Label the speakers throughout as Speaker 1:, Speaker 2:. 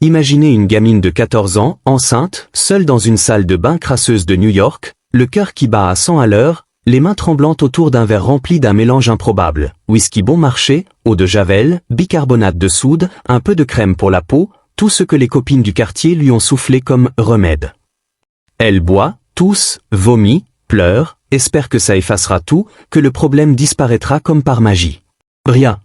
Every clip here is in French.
Speaker 1: Imaginez une gamine de 14 ans, enceinte, seule dans une salle de bain crasseuse de New York, le cœur qui bat à 100 à l'heure, les mains tremblantes autour d'un verre rempli d'un mélange improbable, whisky bon marché, eau de javel, bicarbonate de soude, un peu de crème pour la peau, tout ce que les copines du quartier lui ont soufflé comme remède. Elle boit, tousse, vomit, pleure, espère que ça effacera tout, que le problème disparaîtra comme par magie. Rien.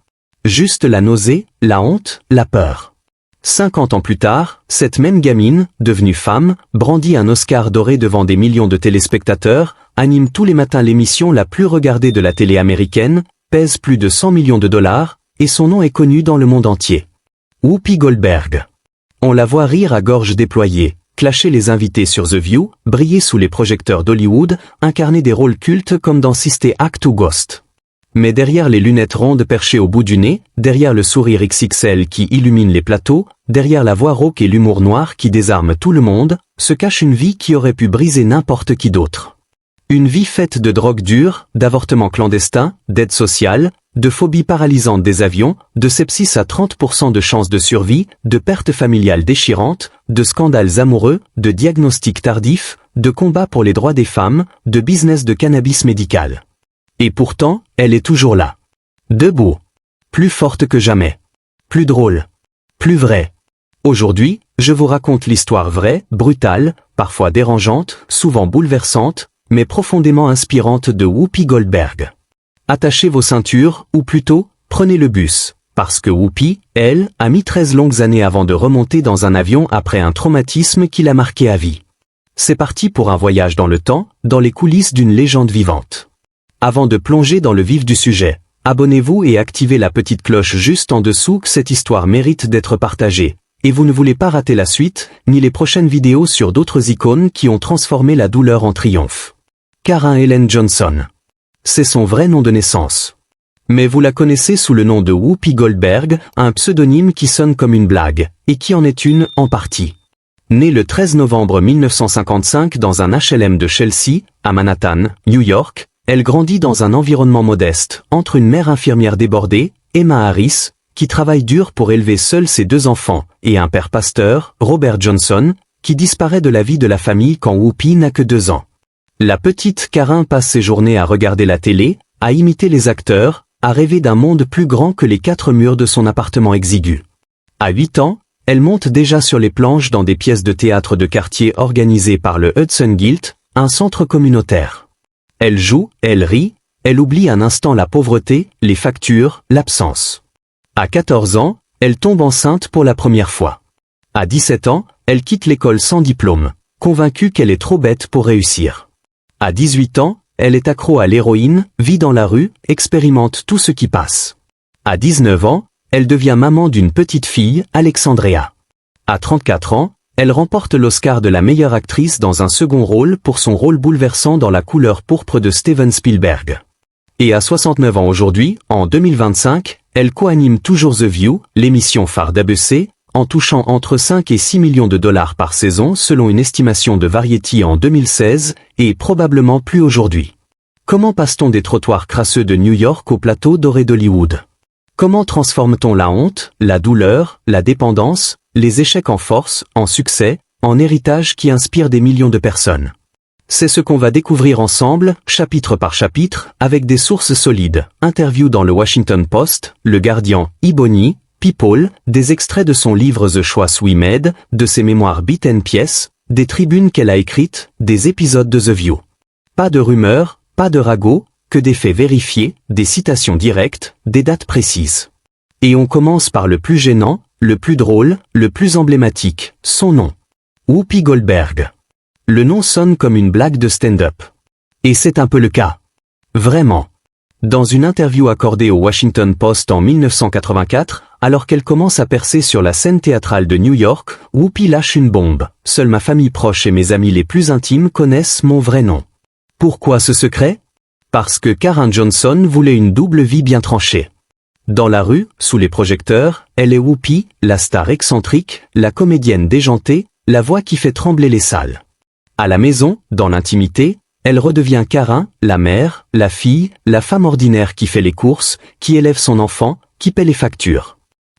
Speaker 1: Juste la nausée, la honte, la peur. 50 ans plus tard, cette même gamine, devenue femme, brandit un Oscar doré devant des millions de téléspectateurs, anime tous les matins l'émission la plus regardée de la télé américaine, pèse plus de 100 millions de dollars, et son nom est connu dans le monde entier. Whoopi Goldberg. On la voit rire à gorge déployée, clasher les invités sur The View, briller sous les projecteurs d'Hollywood, incarner des rôles cultes comme dans Sister Act ou Ghost. Mais derrière les lunettes rondes perchées au bout du nez, derrière le sourire XXL qui illumine les plateaux, derrière la voix rauque et l'humour noir qui désarme tout le monde, se cache une vie qui aurait pu briser n'importe qui d'autre. Une vie faite de drogue dure, d'avortements clandestins, d'aide sociale, de phobies paralysantes des avions, de sepsis à 30% de chances de survie, de pertes familiales déchirantes, de scandales amoureux, de diagnostics tardifs, de combats pour les droits des femmes, de business de cannabis médical. Et pourtant, elle est toujours là. Debout. Plus forte que jamais. Plus drôle. Plus vraie. Aujourd'hui, je vous raconte l'histoire vraie, brutale, parfois dérangeante, souvent bouleversante, mais profondément inspirante de Whoopi Goldberg. Attachez vos ceintures, ou plutôt, prenez le bus, parce que Whoopi, elle, a mis 13 longues années avant de remonter dans un avion après un traumatisme qui l'a marqué à vie. C'est parti pour un voyage dans le temps, dans les coulisses d'une légende vivante. Avant de plonger dans le vif du sujet, abonnez-vous et activez la petite cloche juste en dessous que cette histoire mérite d'être partagée, et vous ne voulez pas rater la suite, ni les prochaines vidéos sur d'autres icônes qui ont transformé la douleur en triomphe. Karen Ellen Johnson. C'est son vrai nom de naissance. Mais vous la connaissez sous le nom de Whoopi Goldberg, un pseudonyme qui sonne comme une blague, et qui en est une, en partie. Née le 13 novembre 1955 dans un HLM de Chelsea, à Manhattan, New York, elle grandit dans un environnement modeste, entre une mère infirmière débordée, Emma Harris, qui travaille dur pour élever seule ses 2 enfants, et un père pasteur, Robert Johnson, qui disparaît de la vie de la famille quand Whoopi n'a que 2 ans. La petite Karen passe ses journées à regarder la télé, à imiter les acteurs, à rêver d'un monde plus grand que les 4 murs de son appartement exigu. À 8 ans, elle monte déjà sur les planches dans des pièces de théâtre de quartier organisées par le Hudson Guild, un centre communautaire. Elle joue, elle rit, elle oublie un instant la pauvreté, les factures, l'absence. À 14 ans, elle tombe enceinte pour la première fois. À 17 ans, elle quitte l'école sans diplôme, convaincue qu'elle est trop bête pour réussir. À 18 ans, elle est accro à l'héroïne, vit dans la rue, expérimente tout ce qui passe. À 19 ans, elle devient maman d'une petite fille, Alexandria. À 34 ans, elle remporte l'Oscar de la meilleure actrice dans un second rôle pour son rôle bouleversant dans La couleur pourpre de Steven Spielberg. Et à 69 ans aujourd'hui, en 2025, elle co-anime toujours The View, l'émission phare d'ABC, en touchant entre 5 et 6 millions de dollars par saison selon une estimation de Variety en 2016, et probablement plus aujourd'hui. Comment passe-t-on des trottoirs crasseux de New York au plateau doré d'Hollywood? Comment transforme-t-on la honte, la douleur, la dépendance, les échecs en force, en succès, en héritage qui inspire des millions de personnes? C'est ce qu'on va découvrir ensemble, chapitre par chapitre, avec des sources solides, interviews dans le Washington Post, Le Guardian, Ebony, People, des extraits de son livre The Choice We Made, de ses mémoires Bit and Piece, des tribunes qu'elle a écrites, des épisodes de The View. Pas de rumeurs, pas de ragots, que des faits vérifiés, des citations directes, des dates précises. Et on commence par le plus gênant, le plus drôle, le plus emblématique, son nom. Whoopi Goldberg. Le nom sonne comme une blague de stand-up. Et c'est un peu le cas. Vraiment. Dans une interview accordée au Washington Post en 1984, alors qu'elle commence à percer sur la scène théâtrale de New York, Whoopi lâche une bombe. Seule ma famille proche et mes amis les plus intimes connaissent mon vrai nom. Pourquoi ce secret? Parce que Karen Johnson voulait une double vie bien tranchée. Dans la rue, sous les projecteurs, elle est Whoopi, la star excentrique, la comédienne déjantée, la voix qui fait trembler les salles. À la maison, dans l'intimité, elle redevient Karen, la mère, la fille, la femme ordinaire qui fait les courses, qui élève son enfant, qui paie les factures.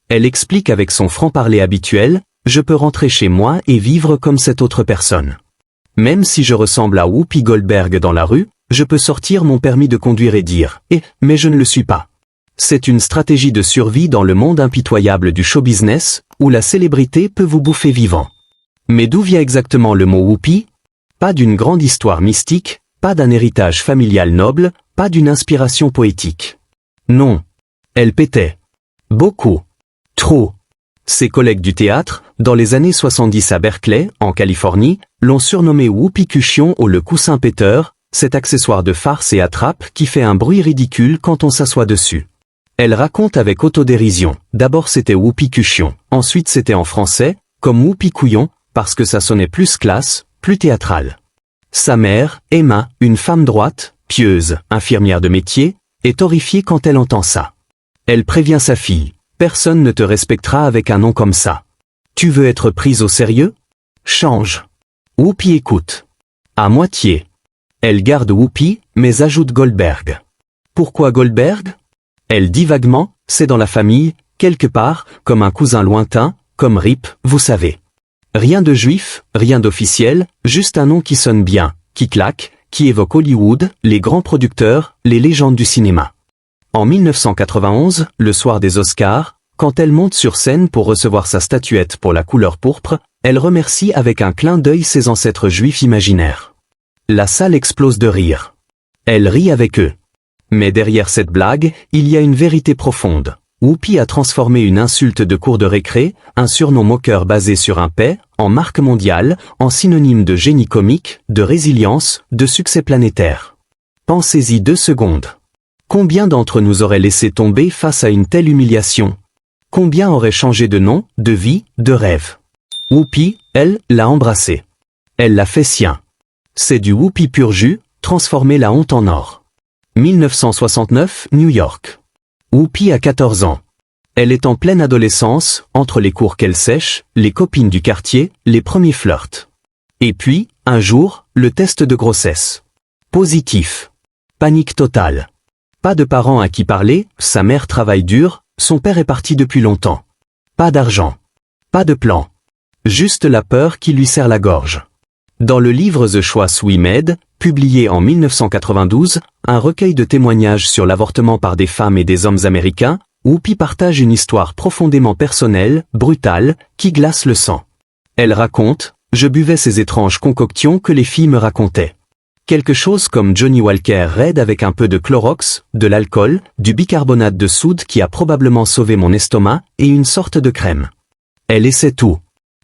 Speaker 1: Elle explique avec son franc-parler habituel, je peux rentrer chez moi et vivre comme cette autre personne. Même si je ressemble à Whoopi Goldberg dans la rue, je peux sortir mon permis de conduire et dire « mais je ne le suis pas ». C'est une stratégie de survie dans le monde impitoyable du show business, où la célébrité peut vous bouffer vivant. Mais d'où vient exactement le mot Whoopi? Pas d'une grande histoire mystique, pas d'un héritage familial noble, pas d'une inspiration poétique. Non. Elle pétait. Beaucoup. Trop. Ses collègues du théâtre, dans les années 70 à Berkeley, en Californie, l'ont surnommé Whoopi Cushion ou le coussin péteur, cet accessoire de farce et attrape qui fait un bruit ridicule quand on s'assoit dessus. Elle raconte avec autodérision, d'abord c'était Whoopi Cushion, ensuite c'était en français, comme Whoopi Couillon, parce que ça sonnait plus classe, plus théâtral. Sa mère, Emma, une femme droite, pieuse, infirmière de métier, est horrifiée quand elle entend ça. Elle prévient sa fille. Personne ne te respectera avec un nom comme ça. Tu veux être prise au sérieux? Change. Whoopi écoute. À moitié. Elle garde Whoopi, mais ajoute Goldberg. Pourquoi Goldberg? Elle dit vaguement, c'est dans la famille, quelque part, comme un cousin lointain, comme Rip, vous savez. Rien de juif, rien d'officiel, juste un nom qui sonne bien, qui claque, qui évoque Hollywood, les grands producteurs, les légendes du cinéma. En 1991, le soir des Oscars, quand elle monte sur scène pour recevoir sa statuette pour la couleur pourpre, elle remercie avec un clin d'œil ses ancêtres juifs imaginaires. La salle explose de rire. Elle rit avec eux. Mais derrière cette blague, il y a une vérité profonde. Whoopi a transformé une insulte de cour de récré, un surnom moqueur basé sur un paix, en marque mondiale, en synonyme de génie comique, de résilience, de succès planétaire. Pensez-y 2 secondes. Combien d'entre nous auraient laissé tomber face à une telle humiliation? Combien auraient changé de nom, de vie, de rêve? Whoopi, elle, l'a embrassé. Elle l'a fait sien. C'est du Whoopi pur jus, transformer la honte en or. 1969, New York. Whoopi a 14 ans. Elle est en pleine adolescence, entre les cours qu'elle sèche, les copines du quartier, les premiers flirts. Et puis, un jour, le test de grossesse. Positif. Panique totale. Pas de parents à qui parler, sa mère travaille dur, son père est parti depuis longtemps. Pas d'argent. Pas de plan. Juste la peur qui lui serre la gorge. Dans le livre The Choice We Made, publié en 1992, un recueil de témoignages sur l'avortement par des femmes et des hommes américains, Whoopi partage une histoire profondément personnelle, brutale, qui glace le sang. Elle raconte, je buvais ces étranges concoctions que les filles me racontaient. Quelque chose comme Johnny Walker Red avec un peu de Clorox, de l'alcool, du bicarbonate de soude qui a probablement sauvé mon estomac, et une sorte de crème. Elle essaie tout.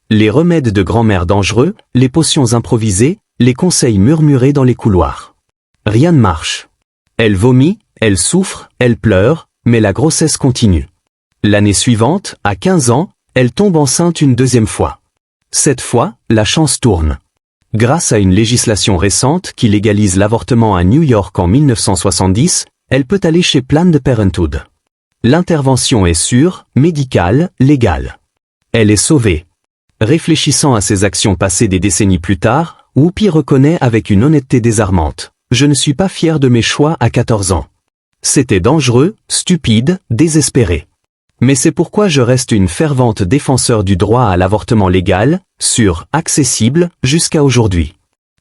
Speaker 1: Les remèdes de grand-mère dangereux, les potions improvisées, les conseils murmurés dans les couloirs. Rien ne marche. Elle vomit, elle souffre, elle pleure, mais la grossesse continue. L'année suivante, à 15 ans, elle tombe enceinte une 2e fois. Cette fois, la chance tourne. Grâce à une législation récente qui légalise l'avortement à New York en 1970, elle peut aller chez Planned Parenthood. L'intervention est sûre, médicale, légale. Elle est sauvée. Réfléchissant à ses actions passées des décennies plus tard, Whoopi reconnaît avec une honnêteté désarmante. Je ne suis pas fier de mes choix à 14 ans. C'était dangereux, stupide, désespéré. Mais c'est pourquoi je reste une fervente défenseur du droit à l'avortement légal, sûr, accessible, jusqu'à aujourd'hui.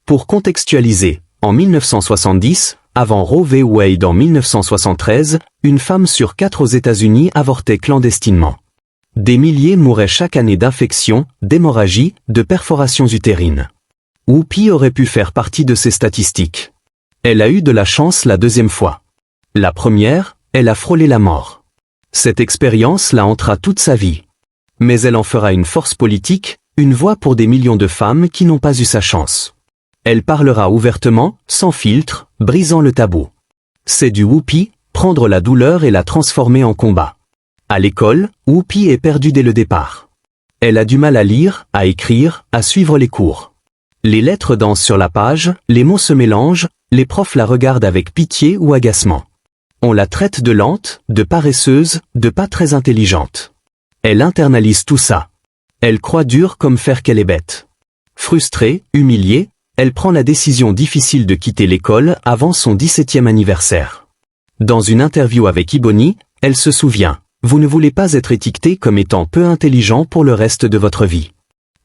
Speaker 1: Pour contextualiser, en 1970, avant Roe v. Wade en 1973, une femme sur 4 aux États-Unis avortait clandestinement. Des milliers mouraient chaque année d'infections, d'hémorragies, de perforations utérines. Whoopi aurait pu faire partie de ces statistiques. Elle a eu de la chance la 2e fois. La première, elle a frôlé la mort. Cette expérience la hantera toute sa vie. Mais elle en fera une force politique, une voix pour des millions de femmes qui n'ont pas eu sa chance. Elle parlera ouvertement, sans filtre, brisant le tabou. C'est du Whoopi, prendre la douleur et la transformer en combat. À l'école, Whoopi est perdue dès le départ. Elle a du mal à lire, à écrire, à suivre les cours. Les lettres dansent sur la page, les mots se mélangent, les profs la regardent avec pitié ou agacement. On la traite de lente, de paresseuse, de pas très intelligente. Elle internalise tout ça. Elle croit dur comme fer qu'elle est bête. Frustrée, humiliée, elle prend la décision difficile de quitter l'école avant son 17e anniversaire. Dans une interview avec Ebony, elle se souvient. vous ne voulez pas être étiqueté comme étant peu intelligent pour le reste de votre vie.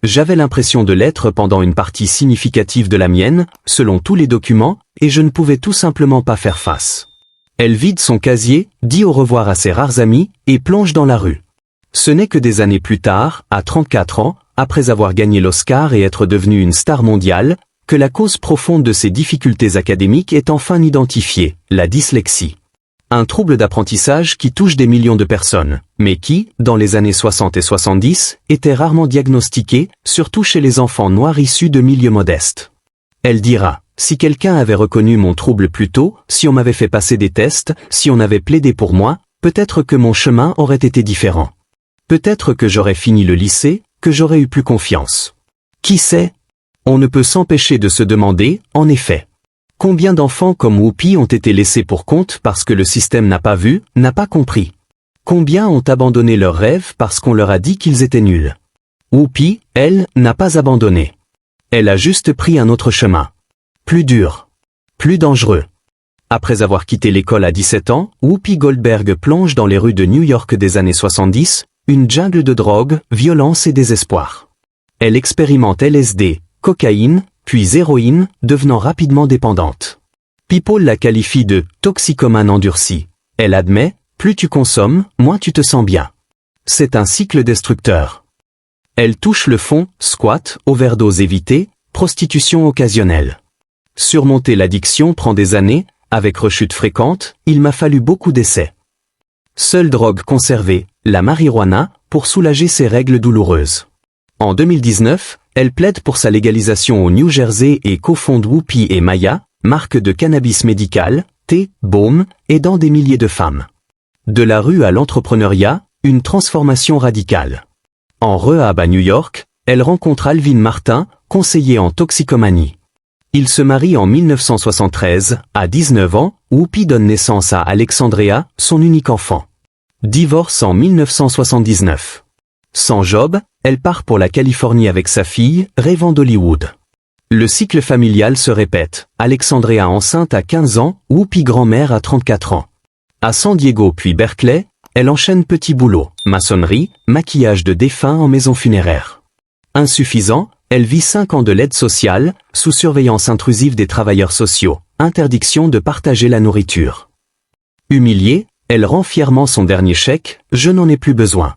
Speaker 1: J'avais l'impression de l'être pendant une partie significative de la mienne, selon tous les documents, et je ne pouvais tout simplement pas faire face. Elle vide son casier, dit au revoir à ses rares amis, et plonge dans la rue. Ce n'est que des années plus tard, à 34 ans, après avoir gagné l'Oscar et être devenue une star mondiale, que la cause profonde de ses difficultés académiques est enfin identifiée, la dyslexie. Un trouble d'apprentissage qui touche des millions de personnes, mais qui, dans les années 60 et 70, était rarement diagnostiqué, surtout chez les enfants noirs issus de milieux modestes. Elle dira, si quelqu'un avait reconnu mon trouble plus tôt, si on m'avait fait passer des tests, si on avait plaidé pour moi, peut-être que mon chemin aurait été différent. Peut-être que j'aurais fini le lycée, que j'aurais eu plus confiance. Qui sait? On ne peut s'empêcher de se demander, en effet. Combien d'enfants comme Whoopi ont été laissés pour compte parce que le système n'a pas vu, n'a pas compris? Combien ont abandonné leurs rêves parce qu'on leur a dit qu'ils étaient nuls? Whoopi, elle, n'a pas abandonné. Elle a juste pris un autre chemin. Plus dur. Plus dangereux. Après avoir quitté l'école à 17 ans, Whoopi Goldberg plonge dans les rues de New York des années 70, une jungle de drogue, violence et désespoir. Elle expérimente LSD, cocaïne, puis héroïne, devenant rapidement dépendante. People la qualifie de « toxicomane endurci ». Elle admet « plus tu consommes, moins tu te sens bien ». C'est un cycle destructeur. Elle touche le fond, squat, overdose évitée, prostitution occasionnelle. Surmonter l'addiction prend des années, avec rechutes fréquentes, il m'a fallu beaucoup d'essais. Seule drogue conservée, la marijuana, pour soulager ses règles douloureuses. En 2019, elle plaide pour sa légalisation au New Jersey et cofonde Whoopi et Maya, marque de cannabis médical, thé, baume, aidant des milliers de femmes. De la rue à l'entrepreneuriat, une transformation radicale. En rehab à New York, elle rencontre Alvin Martin, conseiller en toxicomanie. Ils se marient en 1973, à 19 ans, Whoopi donne naissance à Alexandria, son unique enfant. Divorce en 1979. Sans job, elle part pour la Californie avec sa fille, rêvant d'Hollywood. Le cycle familial se répète, Alexandria enceinte à 15 ans, Whoopi grand-mère à 34 ans. À San Diego puis Berkeley, elle enchaîne petits boulots, maçonnerie, maquillage de défunts en maison funéraire. Insuffisant, elle vit 5 ans de l'aide sociale, sous surveillance intrusive des travailleurs sociaux, interdiction de partager la nourriture. Humiliée, elle rend fièrement son dernier chèque, je n'en ai plus besoin.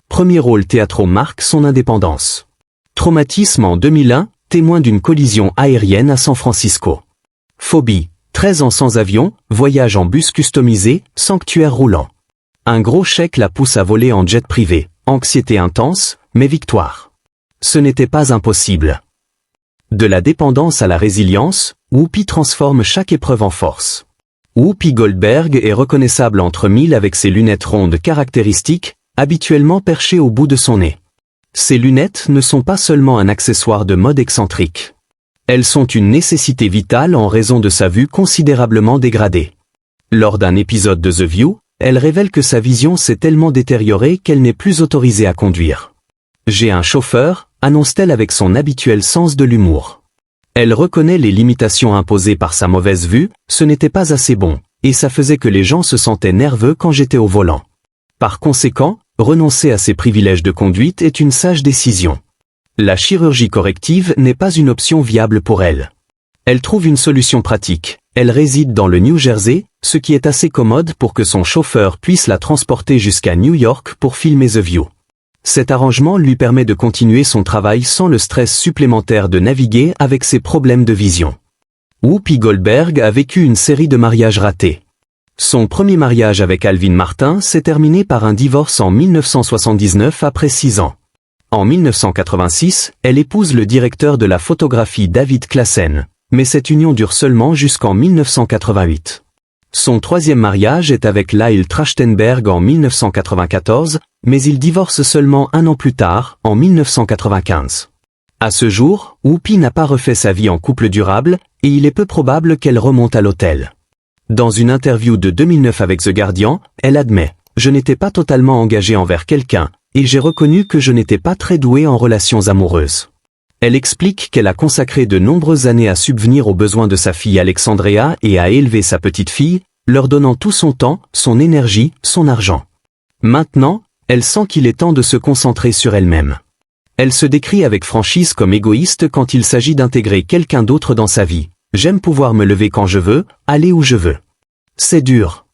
Speaker 1: Premier rôle théâtraux marque son indépendance. Traumatisme en 2001, témoin d'une collision aérienne à San Francisco. Phobie, 13 ans sans avion, voyage en bus customisé, sanctuaire roulant. Un gros chèque la pousse à voler en jet privé, anxiété intense, mais victoire. Ce n'était pas impossible. De la dépendance à la résilience, Whoopi transforme chaque épreuve en force. Whoopi Goldberg est reconnaissable entre mille avec ses lunettes rondes caractéristiques, habituellement perchées au bout de son nez. Ces lunettes ne sont pas seulement un accessoire de mode excentrique. Elles sont une nécessité vitale en raison de sa vue considérablement dégradée. Lors d'un épisode de The View, elle révèle que sa vision s'est tellement détériorée qu'elle n'est plus autorisée à conduire. « J'ai un chauffeur », annonce-t-elle avec son habituel sens de l'humour. Elle reconnaît les limitations imposées par sa mauvaise vue, ce n'était pas assez bon, et ça faisait que les gens se sentaient nerveux quand j'étais au volant. Par conséquent, renoncer à ses privilèges de conduite est une sage décision. La chirurgie corrective n'est pas une option viable pour elle. Elle trouve une solution pratique. Elle réside dans le New Jersey, ce qui est assez commode pour que son chauffeur puisse la transporter jusqu'à New York pour filmer The View. Cet arrangement lui permet de continuer son travail sans le stress supplémentaire de naviguer avec ses problèmes de vision. Whoopi Goldberg a vécu une série de mariages ratés. Son premier mariage avec Alvin Martin s'est terminé par un divorce en 1979 après 6 ans. En 1986, elle épouse le directeur de la photographie David Classen, mais cette union dure seulement jusqu'en 1988. Son troisième mariage est avec Lyle Trachtenberg en 1994, mais il divorce seulement un an plus tard, en 1995. À ce jour, Whoopi n'a pas refait sa vie en couple durable, et il est peu probable qu'elle remonte à l'hôtel. Dans une interview de 2009 avec The Guardian, elle admet « Je n'étais pas totalement engagée envers quelqu'un, et j'ai reconnu que je n'étais pas très douée en relations amoureuses. » Elle explique qu'elle a consacré de nombreuses années à subvenir aux besoins de sa fille Alexandria et à élever sa petite fille, leur donnant tout son temps, son énergie, son argent. Maintenant, elle sent qu'il est temps de se concentrer sur elle-même. Elle se décrit avec franchise comme égoïste quand il s'agit d'intégrer quelqu'un d'autre dans sa vie. J'aime pouvoir me lever quand je veux, aller où je veux. C'est dur.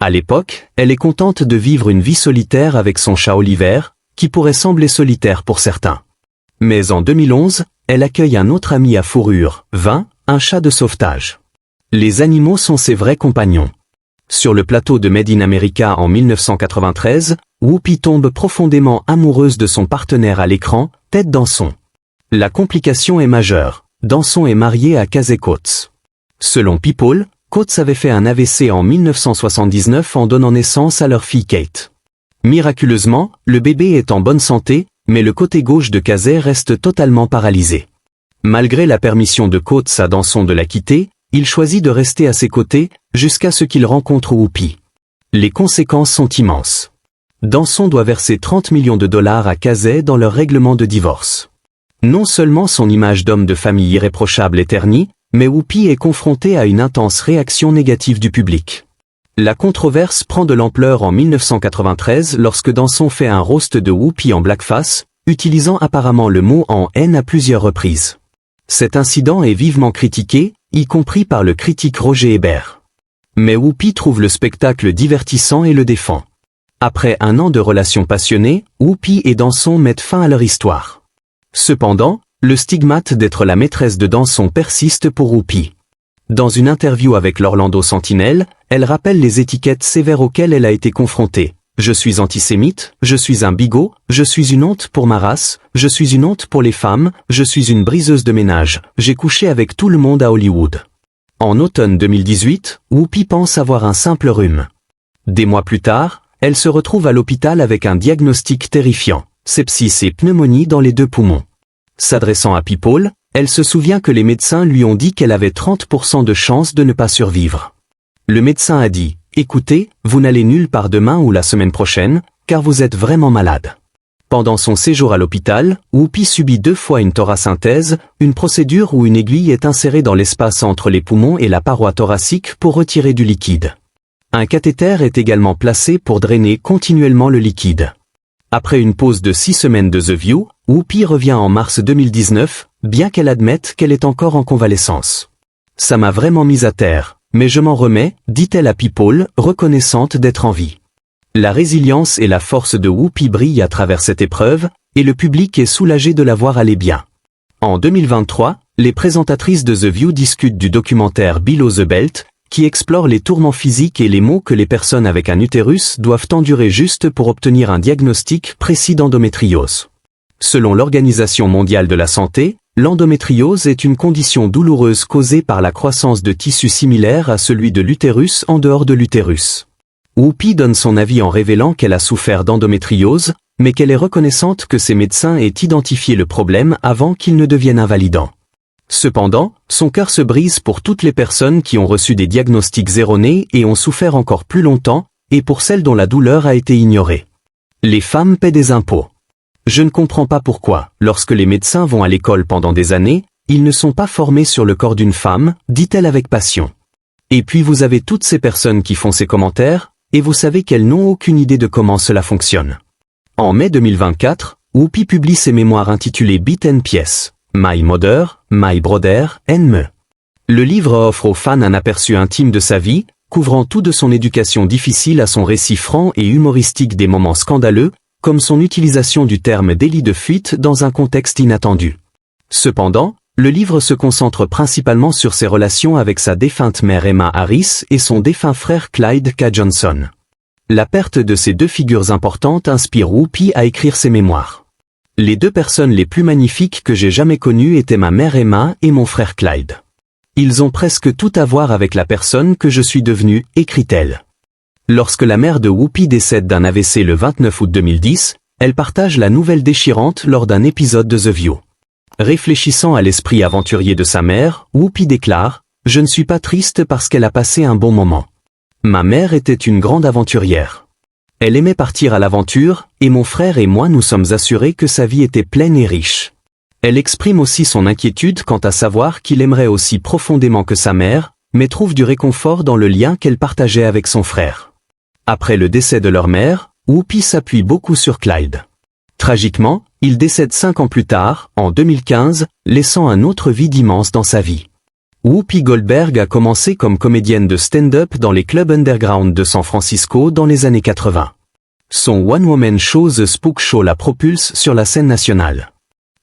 Speaker 1: À l'époque, elle est contente de vivre une vie solitaire avec son chat Oliver, qui pourrait sembler solitaire pour certains. Mais en 2011, elle accueille un autre ami à fourrure, Vin, un chat de sauvetage. Les animaux sont ses vrais compagnons. Sur le plateau de Made in America en 1993, Whoopi tombe profondément amoureuse de son partenaire à l'écran, Ted Danson. La complication est majeure. Danson est marié à Casey Coates. Selon People, Coates avait fait un AVC en 1979 en donnant naissance à leur fille Kate. Miraculeusement, le bébé est en bonne santé, mais le côté gauche de Casey reste totalement paralysé. Malgré la permission de Coates à Danson de la quitter, il choisit de rester à ses côtés, jusqu'à ce qu'il rencontre Whoopi. Les conséquences sont immenses. Danson doit verser 30 millions de dollars à Casey dans leur règlement de divorce. Non seulement son image d'homme de famille irréprochable est ternie, mais Whoopi est confrontée à une intense réaction négative du public. La controverse prend de l'ampleur en 1993 lorsque Danson fait un roast de Whoopi en blackface, utilisant apparemment le mot en haine à plusieurs reprises. Cet incident est vivement critiqué, y compris par le critique Roger Ebert. Mais Whoopi trouve le spectacle divertissant et le défend. Après un an de relations passionnées, Whoopi et Danson mettent fin à leur histoire. Cependant, le stigmate d'être la maîtresse de Danson persiste pour Whoopi. Dans une interview avec l'Orlando Sentinel, elle rappelle les étiquettes sévères auxquelles elle a été confrontée. Je suis antisémite, je suis un bigot, je suis une honte pour ma race, je suis une honte pour les femmes, je suis une briseuse de ménage, j'ai couché avec tout le monde à Hollywood. En automne 2018, Whoopi pense avoir un simple rhume. Des mois plus tard, elle se retrouve à l'hôpital avec un diagnostic terrifiant, sepsis et pneumonie dans les 2 poumons. S'adressant à People, elle se souvient que les médecins lui ont dit qu'elle avait 30% de chance de ne pas survivre. Le médecin a dit, « Écoutez, vous n'allez nulle part demain ou la semaine prochaine, car vous êtes vraiment malade. » Pendant son séjour à l'hôpital, Whoopi subit 2 fois une thoracynthèse, une procédure où une aiguille est insérée dans l'espace entre les poumons et la paroi thoracique pour retirer du liquide. Un cathéter est également placé pour drainer continuellement le liquide. Après une pause de 6 semaines de The View, Whoopi revient en mars 2019, bien qu'elle admette qu'elle est encore en convalescence. « Ça m'a vraiment mise à terre, mais je m'en remets », dit-elle à People, reconnaissante d'être en vie. La résilience et la force de Whoopi brillent à travers cette épreuve, et le public est soulagé de la voir aller bien. En 2023, les présentatrices de The View discutent du documentaire Below the Belt, qui explore les tourments physiques et les maux que les personnes avec un utérus doivent endurer juste pour obtenir un diagnostic précis d'endométriose. Selon l'Organisation mondiale de la santé, l'endométriose est une condition douloureuse causée par la croissance de tissus similaires à celui de l'utérus en dehors de l'utérus. Whoopi donne son avis en révélant qu'elle a souffert d'endométriose, mais qu'elle est reconnaissante que ses médecins aient identifié le problème avant qu'il ne devienne invalidant. Cependant, son cœur se brise pour toutes les personnes qui ont reçu des diagnostics erronés et ont souffert encore plus longtemps, et pour celles dont la douleur a été ignorée. Les femmes paient des impôts. Je ne comprends pas pourquoi, lorsque les médecins vont à l'école pendant des années, ils ne sont pas formés sur le corps d'une femme, dit-elle avec passion. Et puis vous avez toutes ces personnes qui font ces commentaires, et vous savez qu'elles n'ont aucune idée de comment cela fonctionne. En mai 2024, Whoopi publie ses mémoires intitulées Bit and Piece. My Mother, My Brother, and Me. Le livre offre aux fans un aperçu intime de sa vie, couvrant tout de son éducation difficile à son récit franc et humoristique des moments scandaleux, comme son utilisation du terme délit de fuite dans un contexte inattendu. Cependant, le livre se concentre principalement sur ses relations avec sa défunte mère Emma Harris et son défunt frère Clyde K. Johnson. La perte de ces 2 figures importantes inspire Whoopi à écrire ses mémoires. Les 2 personnes les plus magnifiques que j'ai jamais connues étaient ma mère Emma et mon frère Clyde. Ils ont presque tout à voir avec la personne que je suis devenue, écrit-elle. Lorsque la mère de Whoopi décède d'un AVC le 29 août 2010, elle partage la nouvelle déchirante lors d'un épisode de The View. Réfléchissant à l'esprit aventurier de sa mère, Whoopi déclare « Je ne suis pas triste parce qu'elle a passé un bon moment. Ma mère était une grande aventurière. Elle aimait partir à l'aventure, et mon frère et moi nous sommes assurés que sa vie était pleine et riche. » Elle exprime aussi son inquiétude quant à savoir qu'il aimerait aussi profondément que sa mère, mais trouve du réconfort dans le lien qu'elle partageait avec son frère. Après le décès de leur mère, Whoopi s'appuie beaucoup sur Clyde. Tragiquement, il décède 5 ans plus tard, en 2015, laissant un autre vide immense dans sa vie. Whoopi Goldberg a commencé comme comédienne de stand-up dans les clubs underground de San Francisco dans les années 80. Son one-woman show The Spook Show la propulse sur la scène nationale.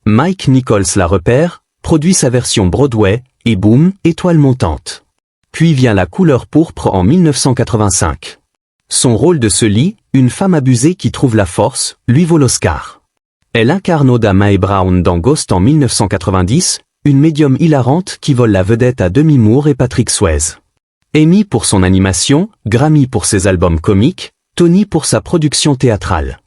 Speaker 1: Mike Nichols la repère, produit sa version Broadway, et boum, étoile montante. Puis vient La couleur pourpre en 1985. Son rôle de Sully, une femme abusée qui trouve la force, lui vaut l'Oscar. Elle incarne Oda Mae Brown dans Ghost en 1990, une médium hilarante qui vole la vedette à Demi Moore et Patrick Swayze. Emmy pour son animation, Grammy pour ses albums comiques, Tony pour sa production théâtrale.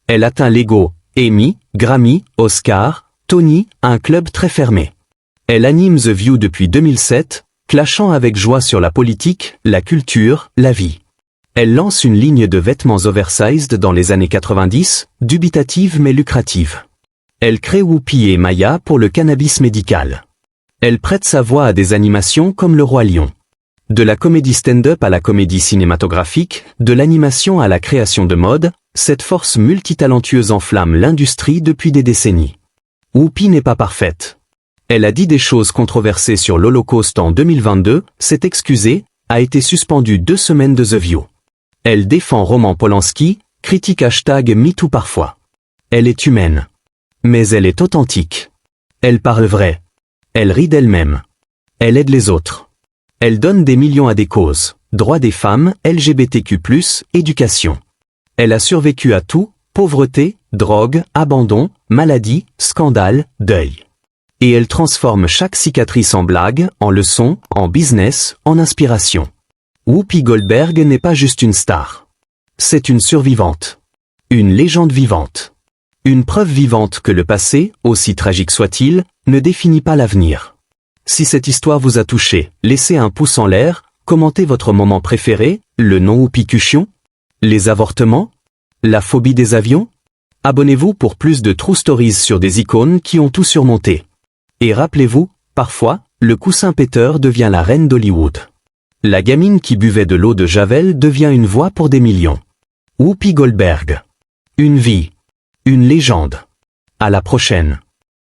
Speaker 1: Elle atteint l'ego, Emmy, Grammy, Oscar, Tony, un club très fermé. Elle anime The View depuis 2007, clashant avec joie sur la politique, la culture, la vie. Elle lance une ligne de vêtements oversized dans les années 90, dubitative mais lucrative. Elle crée Whoopi et Maya pour le cannabis médical. Elle prête sa voix à des animations comme Le Roi Lion. De la comédie stand-up à la comédie cinématographique, de l'animation à la création de mode, cette force multitalentueuse enflamme l'industrie depuis des décennies. Whoopi n'est pas parfaite. Elle a dit des choses controversées sur l'Holocauste en 2022, s'est excusée, a été suspendue 2 semaines de The View. Elle défend Roman Polanski, critique #MeToo parfois. Elle est humaine. Mais elle est authentique. Elle parle vrai. Elle rit d'elle-même. Elle aide les autres. Elle donne des millions à des causes, droits des femmes, LGBTQ+, éducation. Elle a survécu à tout, pauvreté, drogue, abandon, maladie, scandale, deuil. Et elle transforme chaque cicatrice en blague, en leçon, en business, en inspiration. Whoopi Goldberg n'est pas juste une star. C'est une survivante. Une légende vivante. Une preuve vivante que le passé, aussi tragique soit-il, ne définit pas l'avenir. Si cette histoire vous a touché, laissez un pouce en l'air, commentez votre moment préféré, le non-Whoopicution, les avortements, la phobie des avions. Abonnez-vous pour plus de true stories sur des icônes qui ont tout surmonté. Et rappelez-vous, parfois, le coussin péteur devient la reine d'Hollywood. La gamine qui buvait de l'eau de Javel devient une voix pour des millions. Whoopi Goldberg. Une vie. Une légende. À la prochaine.